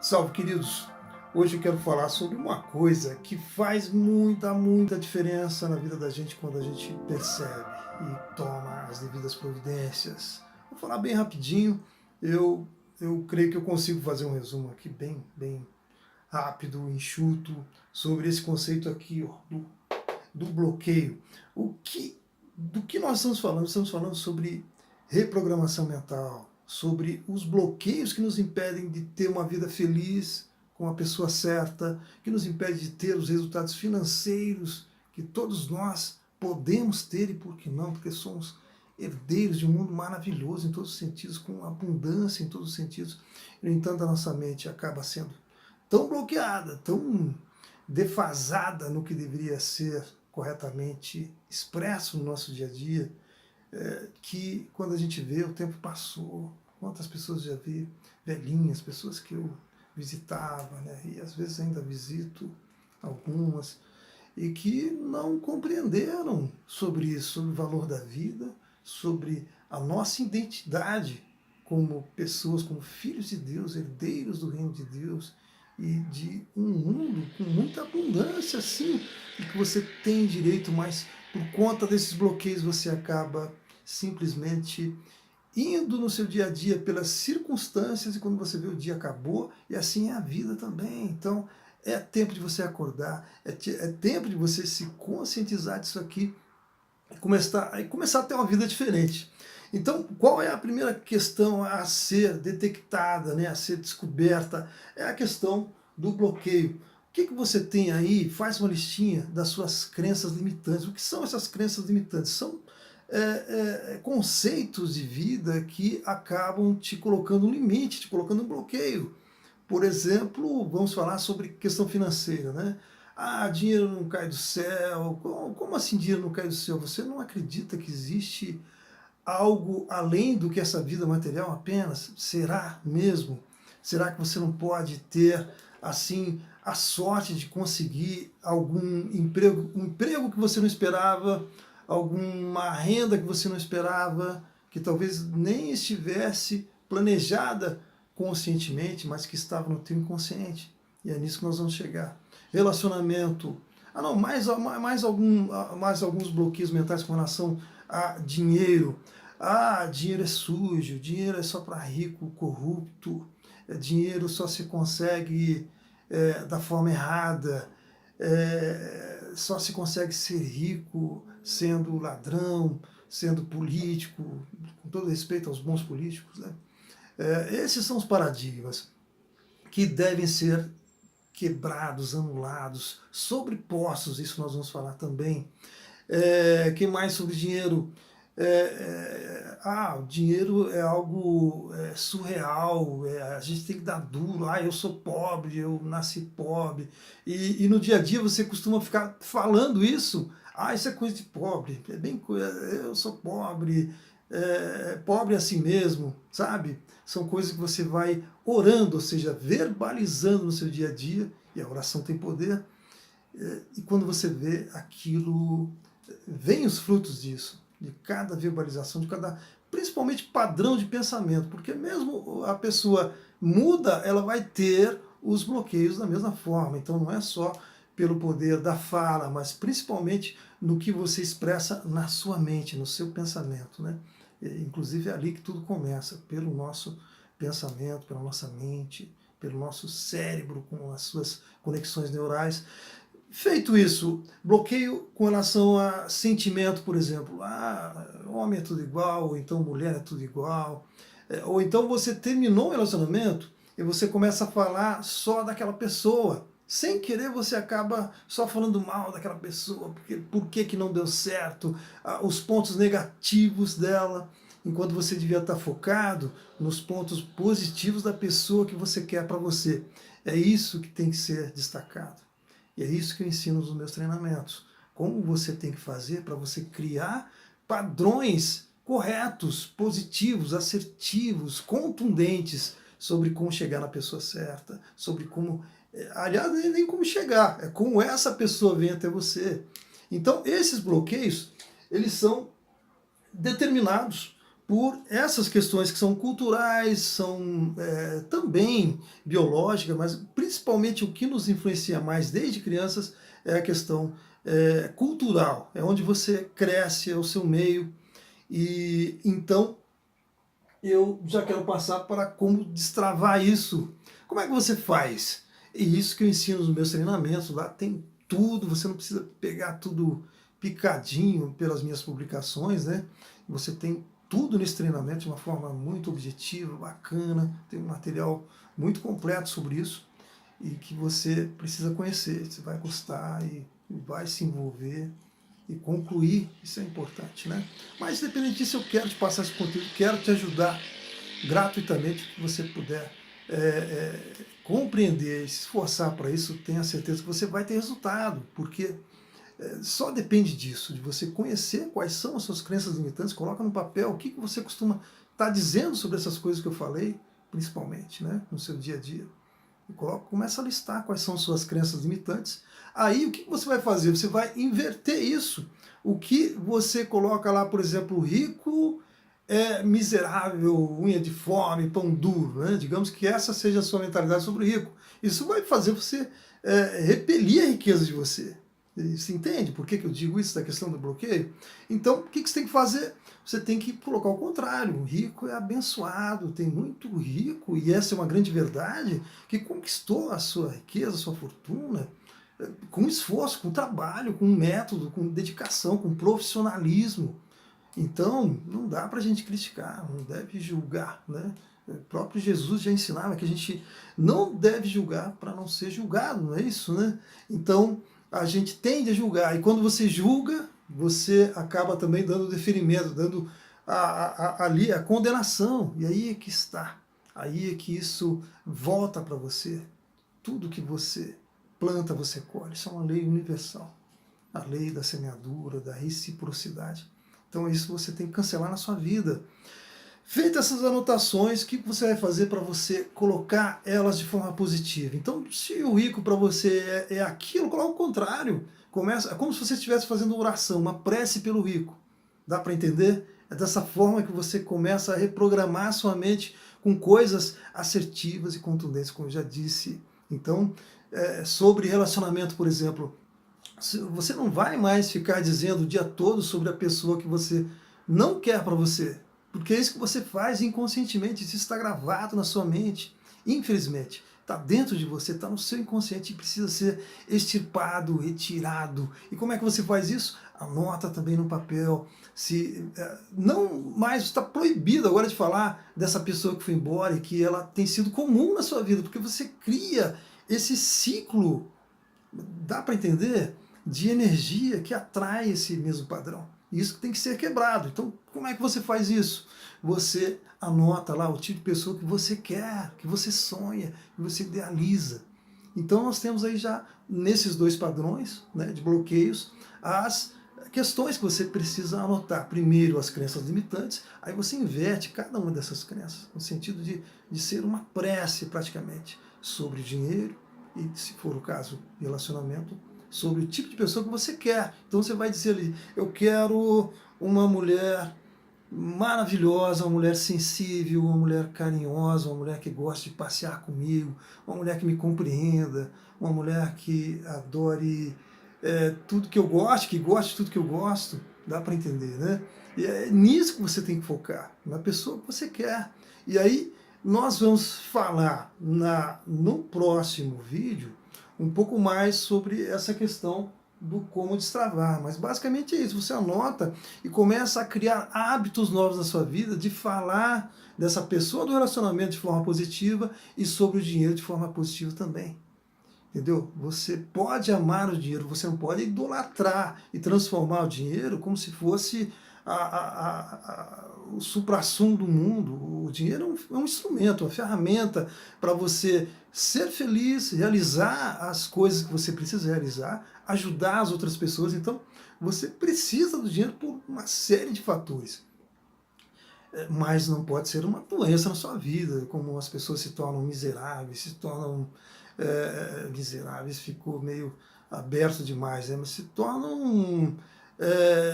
Salve, queridos! Hoje eu quero falar sobre uma coisa que faz muita diferença na vida da gente quando a gente percebe e toma as devidas providências. Vou falar bem rapidinho, eu creio que eu consigo fazer um resumo aqui bem rápido, enxuto, sobre esse conceito aqui, ó, do bloqueio. Do que nós estamos falando? Estamos falando sobre reprogramação mental, sobre os bloqueios que nos impedem de ter uma vida feliz com a pessoa certa, que nos impede de ter os resultados financeiros que todos nós podemos ter, e por que não? Porque somos herdeiros de um mundo maravilhoso em todos os sentidos, com abundância em todos os sentidos. No entanto, a nossa mente acaba sendo tão bloqueada, tão defasada no que deveria ser corretamente expresso no nosso dia a dia, que quando a gente vê, o tempo passou. Quantas pessoas já vi, velhinhas, pessoas que eu visitava, né, e às vezes ainda visito algumas, e que não compreenderam sobre isso, sobre o valor da vida, sobre a nossa identidade como pessoas, como filhos de Deus, herdeiros do reino de Deus, e de um mundo com muita abundância, sim, e que você tem direito, mas por conta desses bloqueios você acaba simplesmente indo no seu dia a dia pelas circunstâncias, e quando você vê, o dia acabou, e assim é a vida também. Então é tempo de você acordar, é tempo de você se conscientizar disso aqui e começar a ter uma vida diferente. Então, qual é a primeira questão a ser detectada, né, a ser descoberta? É a questão do bloqueio. O que você tem aí? Faz uma listinha das suas crenças limitantes. O que são essas crenças limitantes? São conceitos de vida que acabam te colocando um limite, te colocando um bloqueio. Por exemplo, vamos falar sobre questão financeira, né? Ah, dinheiro não cai do céu. Como assim dinheiro não cai do céu? Você não acredita que existe algo além do que essa vida material apenas? Será mesmo? Será que você não pode ter, assim, a sorte de conseguir algum emprego, um emprego que você não esperava, alguma renda que você não esperava, que talvez nem estivesse planejada conscientemente, mas que estava no teu inconsciente? E é nisso que nós vamos chegar. Relacionamento. Ah, não, mais alguns bloqueios mentais com relação a dinheiro. Ah, dinheiro é sujo, dinheiro é só para rico, corrupto, dinheiro só se consegue da forma errada, só se consegue ser rico sendo ladrão, sendo político, com todo respeito aos bons políticos, né? Esses são os paradigmas que devem ser quebrados, anulados, sobrepostos, isso nós vamos falar também. Que mais sobre dinheiro? O dinheiro é algo surreal, a gente tem que dar duro, eu sou pobre, eu nasci pobre, e no dia a dia você costuma ficar falando isso, isso é coisa de pobre, eu sou pobre, pobre assim mesmo, sabe? São coisas que você vai orando, ou seja, verbalizando no seu dia a dia, e a oração tem poder, e quando você vê aquilo, vem os frutos disso, de cada verbalização, de cada, principalmente padrão de pensamento, porque mesmo a pessoa muda, ela vai ter os bloqueios da mesma forma. Então não é só pelo poder da fala, mas principalmente no que você expressa na sua mente, no seu pensamento, né? Inclusive é ali que tudo começa, pelo nosso pensamento, pela nossa mente, pelo nosso cérebro, com as suas conexões neurais. Feito isso, bloqueio com relação a sentimento, por exemplo. Homem é tudo igual, ou então mulher é tudo igual. Ou então você terminou um relacionamento e você começa a falar só daquela pessoa. Sem querer você acaba só falando mal daquela pessoa, porque por que não deu certo, os pontos negativos dela, enquanto você devia estar focado nos pontos positivos da pessoa que você quer para você. É isso que tem que ser destacado. E é isso que eu ensino nos meus treinamentos. Como você tem que fazer para você criar padrões corretos, positivos, assertivos, contundentes sobre como chegar na pessoa certa, sobre como, aliás, nem como chegar, é como essa pessoa vem até você. Então, esses bloqueios, eles são determinados por essas questões que são culturais, são também biológicas, mas principalmente o que nos influencia mais desde crianças é a questão cultural, é onde você cresce, é o seu meio, e então eu já quero passar para como destravar isso. Como é que você faz? E isso que eu ensino nos meus treinamentos, lá tem tudo, você não precisa pegar tudo picadinho pelas minhas publicações, né? Você tem tudo nesse treinamento de uma forma muito objetiva, bacana, tem um material muito completo sobre isso e que você precisa conhecer, você vai gostar e vai se envolver e concluir, isso é importante, né? Mas independente disso, eu quero te passar esse conteúdo, quero te ajudar gratuitamente, que você puder compreender e se esforçar para isso, tenha certeza que você vai ter resultado, porque só depende disso, de você conhecer quais são as suas crenças limitantes, coloca no papel o que você costuma estar dizendo sobre essas coisas que eu falei, principalmente, né, no seu dia a dia. E começa a listar quais são suas crenças limitantes. Aí o que você vai fazer? Você vai inverter isso. O que você coloca lá, por exemplo, rico é miserável, unha de fome, pão duro, né? Digamos que essa seja a sua mentalidade sobre o rico. Isso vai fazer você repelir a riqueza de você. Você entende por que eu digo isso da questão do bloqueio? Então, o que você tem que fazer? Você tem que colocar o contrário. O rico é abençoado, tem muito rico, e essa é uma grande verdade, que conquistou a sua riqueza, a sua fortuna, com esforço, com trabalho, com método, com dedicação, com profissionalismo. Então, não dá para a gente criticar, não deve julgar, né? O próprio Jesus já ensinava que a gente não deve julgar para não ser julgado, não é isso, né? Então, a gente tende a julgar, e quando você julga, você acaba também dando deferimento, dando ali a condenação, e aí é que está, aí é que isso volta para você. Tudo que você planta, você colhe, isso é uma lei universal, a lei da semeadura, da reciprocidade. Então isso você tem que cancelar na sua vida. Feitas essas anotações, o que você vai fazer para você colocar elas de forma positiva? Então, se o rico para você é aquilo, coloca o contrário. Começa, é como se você estivesse fazendo uma oração, uma prece pelo rico. Dá para entender? É dessa forma que você começa a reprogramar a sua mente com coisas assertivas e contundentes, como eu já disse. Então, sobre relacionamento, por exemplo, você não vai mais ficar dizendo o dia todo sobre a pessoa que você não quer para você, porque é isso que você faz inconscientemente, isso está gravado na sua mente, infelizmente. Está dentro de você, está no seu inconsciente e precisa ser extirpado, retirado. E como é que você faz isso? Anota também no papel. Se não mais está proibido agora de falar dessa pessoa que foi embora e que ela tem sido comum na sua vida, porque você cria esse ciclo, dá para entender? De energia que atrai esse mesmo padrão. Isso tem que ser quebrado. Então, como é que você faz isso? Você anota lá o tipo de pessoa que você quer, que você sonha, que você idealiza. Então, nós temos aí já, nesses dois padrões, né, de bloqueios, as questões que você precisa anotar. Primeiro, as crenças limitantes, aí você inverte cada uma dessas crenças, no sentido de ser uma prece, praticamente, sobre dinheiro e, se for o caso, relacionamento, sobre o tipo de pessoa que você quer. Então você vai dizer ali, eu quero uma mulher maravilhosa, uma mulher sensível, uma mulher carinhosa, uma mulher que goste de passear comigo, uma mulher que me compreenda, uma mulher que adore tudo que eu gosto, que goste de tudo que eu gosto. Dá para entender, né? E é nisso que você tem que focar, na pessoa que você quer. E aí nós vamos falar no próximo vídeo um pouco mais sobre essa questão do como destravar, mas basicamente é isso, você anota e começa a criar hábitos novos na sua vida, de falar dessa pessoa, do relacionamento de forma positiva e sobre o dinheiro de forma positiva também. Entendeu? Você pode amar o dinheiro, você não pode idolatrar e transformar o dinheiro como se fosse o suprassumo do mundo. O dinheiro é um instrumento, uma ferramenta para você ser feliz, realizar as coisas que você precisa realizar, ajudar as outras pessoas. Então, você precisa do dinheiro por uma série de fatores. Mas não pode ser uma doença na sua vida, como as pessoas se tornam miseráveis, miseráveis ficou meio aberto demais, né? Mas se tornam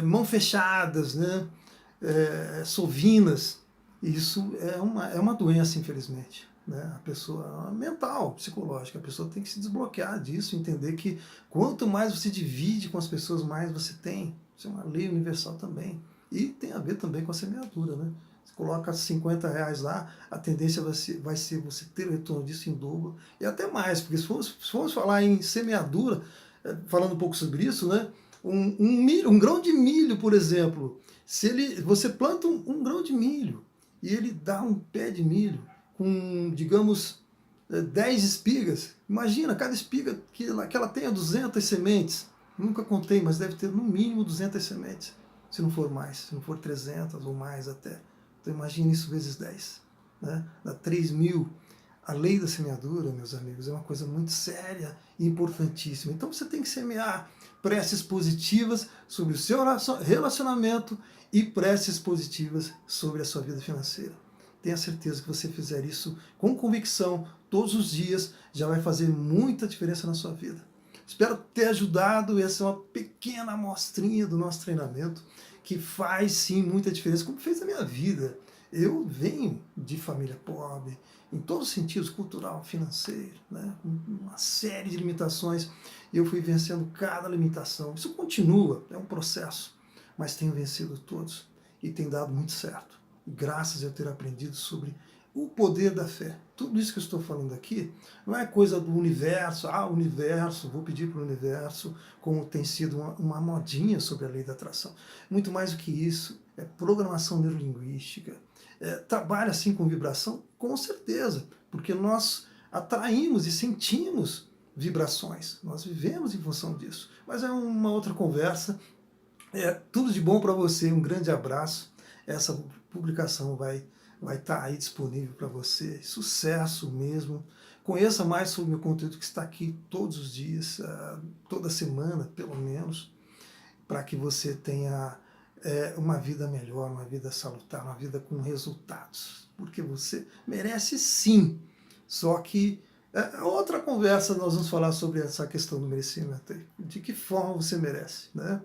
mão fechadas, né? sovinas. Isso é uma doença, infelizmente. Né? A pessoa mental, psicológica, a pessoa tem que se desbloquear disso, entender que quanto mais você divide com as pessoas, mais você tem. Isso é uma lei universal também. E tem a ver também com a semeadura. Né? Você coloca R$ 50 lá, a tendência vai ser você ter o retorno disso em dobro, e até mais, porque se formos falar em semeadura, falando um pouco sobre isso, né? Um grão de milho, por exemplo, você planta um grão de milho, e ele dá um pé de milho com, digamos, 10 espigas. Imagina, cada espiga que ela tenha 200 sementes. Nunca contei, mas deve ter no mínimo 200 sementes. Se não for mais, se não for 300 ou mais até. Então imagine isso vezes 10. Né? Dá 3.000. A lei da semeadura, meus amigos, é uma coisa muito séria e importantíssima. Então você tem que semear preces positivas sobre o seu relacionamento e preces positivas sobre a sua vida financeira. Tenha certeza que você fizer isso com convicção todos os dias, já vai fazer muita diferença na sua vida. Espero ter ajudado. Essa é uma pequena amostrinha do nosso treinamento que faz sim muita diferença, como fez na minha vida. Eu venho de família pobre, em todos os sentidos, cultural, financeiro, né? Uma série de limitações, e eu fui vencendo cada limitação. Isso continua, é um processo, mas tenho vencido todos e tem dado muito certo, graças a eu ter aprendido sobre o poder da fé. Tudo isso que eu estou falando aqui não é coisa do universo, universo, vou pedir para o universo, como tem sido uma modinha sobre a lei da atração. Muito mais do que isso, é programação neurolinguística. Trabalha assim com vibração? Com certeza, porque nós atraímos e sentimos vibrações, nós vivemos em função disso. Mas é uma outra conversa. Tudo de bom para você, um grande abraço. Essa publicação vai estar aí disponível para você. Sucesso mesmo. Conheça mais sobre o meu conteúdo que está aqui todos os dias, toda semana pelo menos, para que você tenha uma vida melhor, uma vida salutar, uma vida com resultados. Porque você merece sim. Só que outra conversa nós vamos falar sobre essa questão do merecimento. De que forma você merece, né?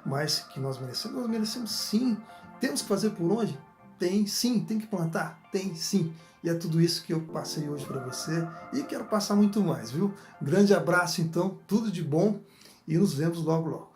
Mas que nós merecemos sim. Temos que fazer por onde? Tem sim. Tem que plantar? Tem sim. E é tudo isso que eu passei hoje para você e quero passar muito mais, viu? Grande abraço então, tudo de bom e nos vemos logo logo.